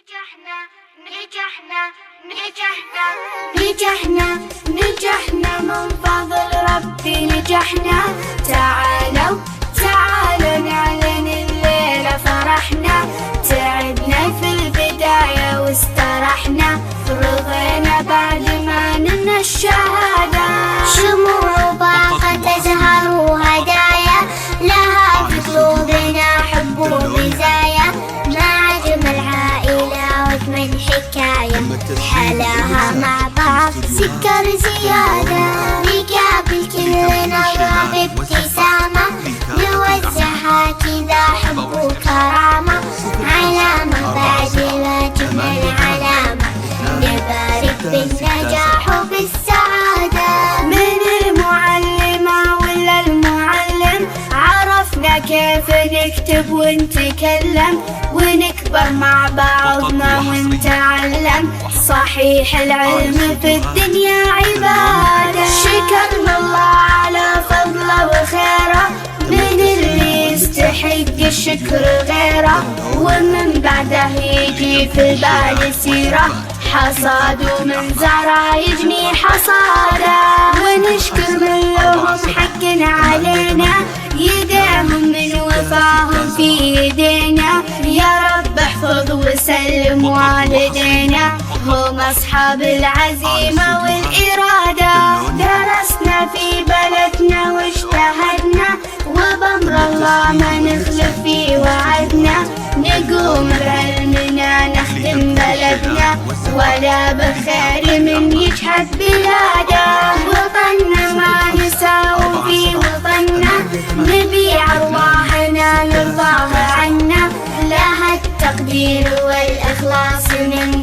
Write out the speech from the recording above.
نجحنا نجحنا نجحنا نجحنا نجحنا من فضل ربي نجحنا. تعالوا تعالوا نعلن الليلة فرحنا، تعبنا في البداية واسترحنا، رضينا بعد ما نلنا الشهادة. شموع وباقة تزهر وهدايا، لها في قلوبنا حب وبزايا، مع أجمل عائلة وأجمل حكاية، حلاها مع بعض سكر زيادة. نقابل كلنا بابتسامة، نوزعها كذا حب وكرامة، علامة بعد الأجمل علامة، نبارك بالنجاح وبالسعادة. من المعلمة ولا المعلم عرفنا كيف نكتب ونتكلم، ونكبر مع بعضنا ونتعلم. صحيح العلم في الدنيا عبادة، شكرنا الله على فضله وخيره، من اللي يستحق الشكر غيره، ومن بعده يجي في البال سيره، حصاد ومن زرع يجني حصاده. ونشكر من لهم حق علينا، يديهم من وفاهم في يدينا. يا رب احفظ وسلم والدينا، هم أصحاب العزيمة والإرادة. درسنا في بلدنا واجتهدنا، وبأمر الله ما نخلف في وعدنا، نقوم بعلمنا نخدم بلدنا، ولا بخير من يجحد بلاده. وطننا ما نساوي في وطننا، نبيع أرواحنا لله عنا، لها التقدير والإخلاص من